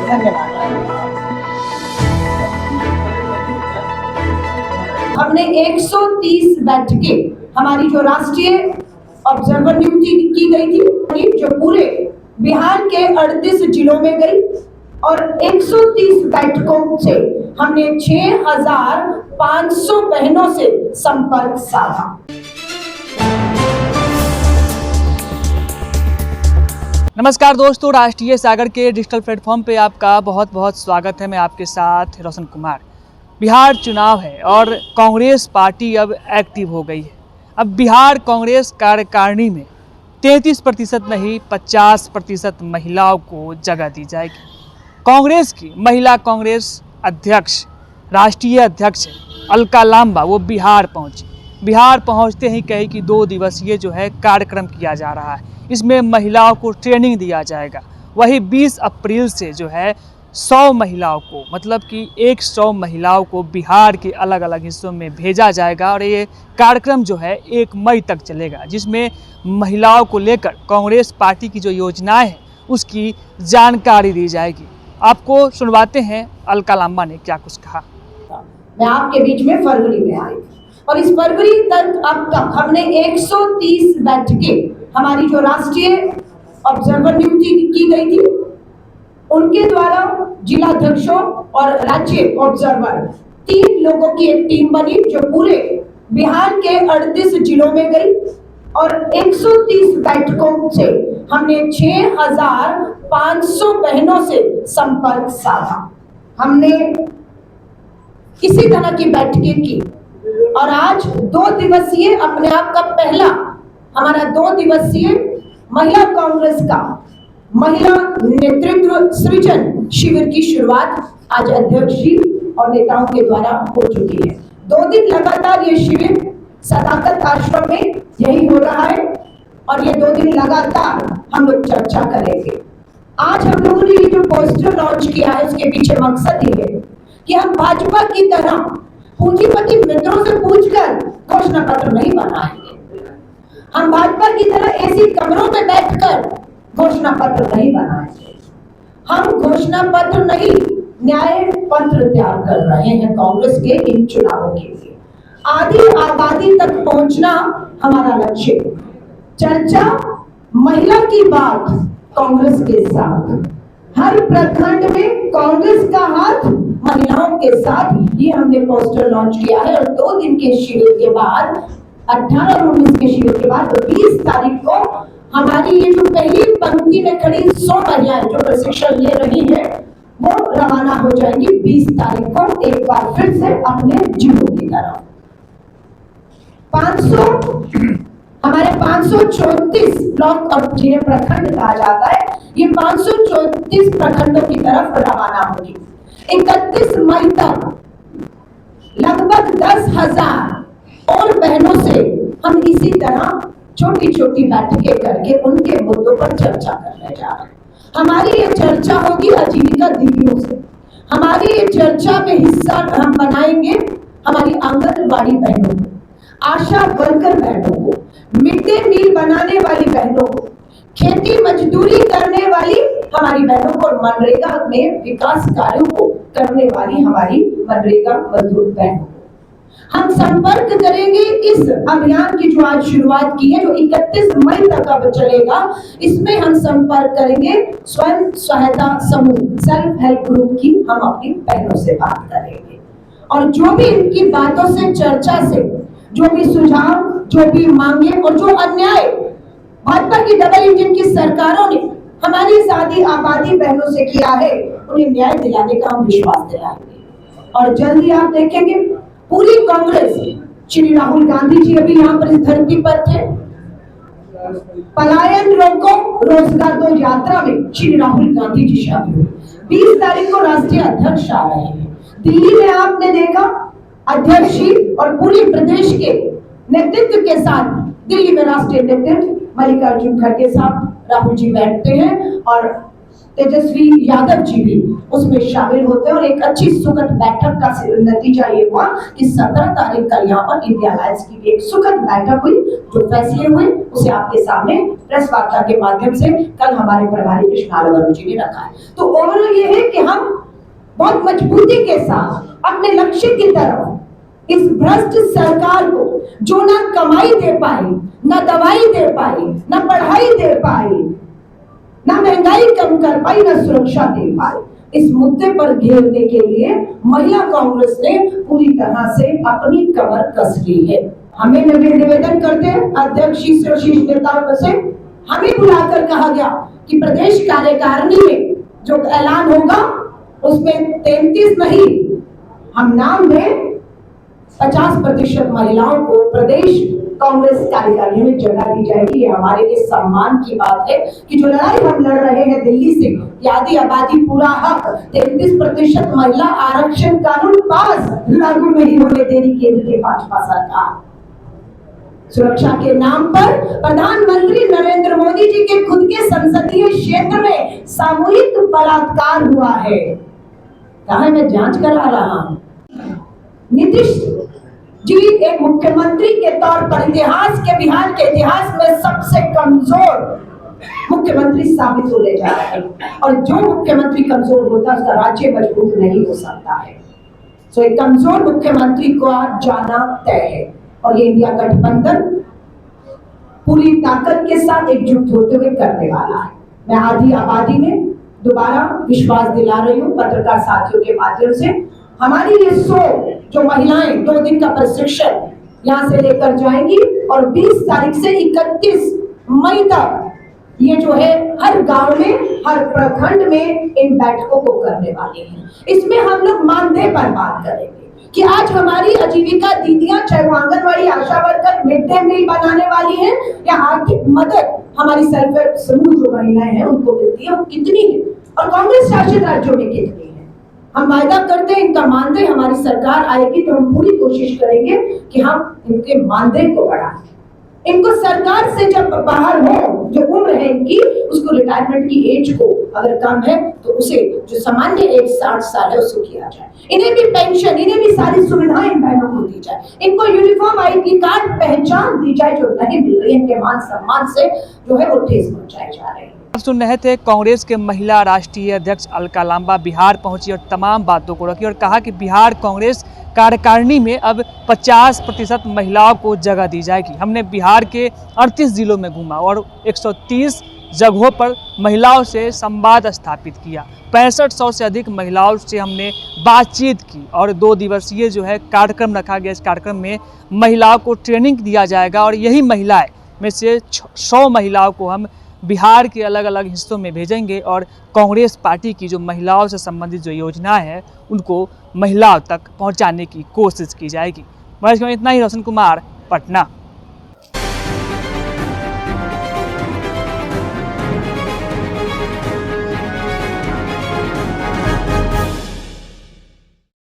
धन्यवाद। हमने 130 बैठकें, हमारी जो राष्ट्रीय ऑब्जर्वर नियुक्ति की गई थी, जो पूरे बिहार के 38 जिलों में गई, और 130 बैठकों से हमने 6500 बहनों से संपर्क साधा। नमस्कार दोस्तों, राष्ट्रीय सागर के डिजिटल प्लेटफॉर्म पे आपका बहुत बहुत स्वागत है। मैं आपके साथ रोशन कुमार। बिहार चुनाव है और कांग्रेस पार्टी अब एक्टिव हो गई है। अब बिहार कांग्रेस कार्यकारिणी में 33% नहीं 50% महिलाओं को जगह दी जाएगी। कांग्रेस की महिला कांग्रेस अध्यक्ष, राष्ट्रीय अध्यक्ष अलका लांबा वो बिहार पहुंची। बिहार पहुंचते ही कही कि 2 दिवसीय जो है कार्यक्रम किया जा रहा है, इसमें महिलाओं को ट्रेनिंग दिया जाएगा। वही 20 अप्रैल से जो है 100 महिलाओं को, मतलब कि 100 महिलाओं को बिहार के अलग अलग हिस्सों में भेजा जाएगा और ये कार्यक्रम जो है 1 मई तक चलेगा, जिसमें महिलाओं को लेकर कांग्रेस पार्टी की जो योजनाएं हैं उसकी जानकारी दी जाएगी। आपको सुनवाते हैं अलका लांबा ने क्या कुछ कहा। मैं आपके बीच में फरवरी में आई और इस फरवरी तक अब तक हमने 130 बैठकें, हमारी जो राष्ट्रीय ऑब्जर्वर नियुक्ति की गई थी उनके द्वारा जिलाध्यक्षों और राज्य ऑब्जर्वर 3 लोगों की एक टीम बनी, जो पूरे बिहार के 38 जिलों में गई, और 130 बैठकों से हमने 6500 बहनों से संपर्क साधा। हमने इसी तरह की बैठकें की और आज 2 दिवसीय अपने आप का पहला हमारा 2 दिवसीय महिला कांग्रेस का महिला नेतृत्व सृजन शिविर की शुरुआत आज अध्यक्ष जी और नेताओं के द्वारा हो चुकी है। 2 दिन लगातार ये शिविर सदाकत आश्रम में यही हो रहा है और ये 2 दिन लगातार हम लोग चर्चा करेंगे। आज हम लोगों ने ये जो पोस्टर लॉन्च किया है उसके पीछे मकसद ये है कि हम भाजपा की तरह पूंजीपति मित्रों से पूछकर घोषणा पत्र नहीं बनाएंगे। हम भाजपा की तरह ऐसी कमरों में बैठकर घोषणा पत्र नहीं बनाएंगे। हम घोषणा पत्र नहीं, न्याय पत्र तैयार कर रहे हैं कांग्रेस के इन चुनावों के लिए। आधी आबादी तक पहुंचना हमारा लक्ष्य है। चर्चा महिला की बात कांग्रेस के साथ, हर प्रखंड में कांग्रेस का हाथ महिलाओं के साथ, ये हमने पोस्टर लॉन्च किया है। और 2 दिन के शिविर के बाद, 18 और 19 के शिविर के बाद 20 तारीख को हमारी ये जो पहली पंक्ति में खड़ी 100 महिलाएं जो प्रशिक्षण ले रही हैं वो रवाना हो जाएंगी 20 तारीख को एक बार फिर से अपने जिलों की तरफ। 500 हमारे 534 ब्लॉक और जिन्हें प्रखंड कहा जाता है, ये 534 प्रखंडों की तरफ रवाना होगी। 31 मई तक लगभग 10,000 और बहनों से हम इसी तरह छोटी छोटी बैठकें करके उनके मुद्दों पर चर्चा करने जा रहे हैं। हमारी ये चर्चा होगी आजीविका दीदियों से। हमारी ये चर्चा में हिस्सा हम बनाएंगे हमारी आंगनबाड़ी बहनों को, आशा वर्कर बहनों को, मिड डे मील बनाने वाली बहनों को, खेती मजदूरी करने वाली हमारी बहनों को, मनरेगा में विकास कार्यों को करने वाली हमारी मनरेगा मजदूर बहनों को। हम संपर्क करेंगे इस अभियान की जो आज शुरुआत की है, जो 31 मई तक अब चलेगा। इसमें हम संपर्क करेंगे स्वयं सहायता समूह, सेल्फ हेल्प ग्रुप की हम अपनी बहनों से बात करेंगे और जो भी इनकी बातों से, चर्चा से, जो भी सुझाव, जो भी मांगे और जो अन्याय भाजपा की डबल इंजन की सरकारों ने हमारी सादी आबादी बहनों से किया है, उन्हें न्याय दिलाने का हम विश्वास दिलाएंगे। और जल्दी आप देखेंगे पूरी कांग्रेस, श्री राहुल गांधी जी अभी यहाँ पर इस धरती पर थे, पलायन रोको रोजगार दो यात्रा में श्री राहुल गांधी जी शामिल हुए। 20 तारीख को राष्ट्रीय अध्यक्ष आ रहे हैं। दिल्ली में आपने देखा अध्यक्ष जी और पूरे प्रदेश के नेतृत्व के साथ दिल्ली में राष्ट्रीय नेतृत्व मल्लिकार्जुन खड़गे साहब, राहुल जी बैठते हैं और तेजस्वी यादव जी भी उसमें शामिल होते हैं और एक अच्छी सुखद बैठक का नतीजा ये हुआ कि 17 तारीख का यहाँ पर इंडिया अलायंस की भी एक सुखद बैठक हुई, जो फैसले हुए उसे आपके सामने प्रेस वार्ता के माध्यम से कल हमारे प्रभारी कृष्णाल वरुण जी ने रखा है। तो ओवरऑल ये है कि हम बहुत मजबूती के साथ अपने लक्ष्य की तरफ इस भ्रष्ट सरकार को, जो ना कमाई दे पाई, ना दवाई दे पाई, ना पढ़ाई दे पाई, ना महंगाई कम कर पाई, ना सुरक्षा दे पाई, इस मुद्दे पर घेरने के लिए महिला कांग्रेस ने पूरी तरह से अपनी कमर कस ली है। हमें निवेदन करते हैं अध्यक्ष शीर्ष नेताओं से, हमें बुलाकर कहा गया कि प्रदेश कार्यकारिणी में जो ऐलान होगा उसमें 33 नहीं, हम नाम में 50% महिलाओं को प्रदेश कांग्रेस कार्यकारिणी में जगह दी जाएगी। ये हमारे लिए सम्मान की बात है कि जो लड़ाई हम लड़ रहे हैं दिल्ली से, आदि आबादी पूरा हक, 33% महिला आरक्षण कानून पास, लागू नहीं होने देनी केंद्र की भाजपा सरकार। सुरक्षा के नाम पर प्रधानमंत्री नरेंद्र मोदी जी के खुद के संसदीय क्षेत्र में सामूहिक बलात्कार हुआ है। कहा मैं जांच करा रहा हूं। नीतीश जी एक मुख्यमंत्री के तौर पर बिहार के इतिहास में सबसे कमजोर मुख्यमंत्री साबित होने जा रहे हैं, और जो मुख्यमंत्री कमजोर होता है उसका राज्य मजबूत नहीं हो सकता है। सो एक कमजोर मुख्यमंत्री को आज जाना तय है, और ये इंडिया गठबंधन पूरी ताकत के साथ एकजुट होते हुए करने वाला है। मैं आधी आबादी में दोबारा विश्वास दिला रही हूँ पत्रकार साथियों के माध्यम से। हमारी ये 100 जो महिलाएं 2 दिन का प्रशिक्षण यहाँ से लेकर जाएंगी, और 20 तारीख से 31 मई तक ये जो है हर गांव में, हर प्रखंड में इन बैठकों को करने वाले हैं। इसमें हम लोग मानदेय पर बात करेंगे कि आज हमारी आजीविका दीदियां, चाहे वो आंगनबाड़ी, आशा वर्कर, मिड डे मील बनाने वाली हैं, या आर्थिक मदद हमारी सेल्फ हेल्प समूह जो महिलाएं हैं उनको मिलती है, वो कितनी है और कांग्रेस शासित राज्यों में कितनी है। हम वायदा करते हैं इनका मानदेय, हमारी सरकार आएगी तो हम पूरी कोशिश करेंगे कि हम इनके मानदेय को बढ़ाएं। इनको सरकार से जब बाहर हो, जो उम्र है इनकी, उसको रिटायरमेंट की एज को अगर कम है तो उसे जो सामान्य एज 60 साल है उसको किया जाए। इन्हें भी पेंशन, इन्हें भी सारी सुविधाएं इन बहनों को दी जाए। इनको यूनिफॉर्म ID कार्ड पहचान दी जाए जो नहीं मिल रही है, इनके मान सम्मान से जो है वो ठेस पहुंचाई जा रही है। आप सुन रहे थे कांग्रेस के महिला राष्ट्रीय अध्यक्ष अलका लांबा बिहार पहुंची और तमाम बातों को रखी और कहा कि बिहार कांग्रेस कार्यकारिणी में अब 50% महिलाओं को जगह दी जाएगी। हमने बिहार के 38 जिलों में घूमा और 130 जगहों पर महिलाओं से संवाद स्थापित किया। 6500 से अधिक महिलाओं से हमने बातचीत की और 2 दिवसीय जो है कार्यक्रम रखा गया। इस कार्यक्रम में महिलाओं को ट्रेनिंग दिया जाएगा और यही महिलाएं में से 100 महिलाओं को हम बिहार के अलग अलग हिस्सों में भेजेंगे और कांग्रेस पार्टी की जो महिलाओं से संबंधित जो योजनाएं हैं उनको महिलाओं तक पहुंचाने की कोशिश की जाएगी। बस इतना ही। रोशन कुमार, पटना।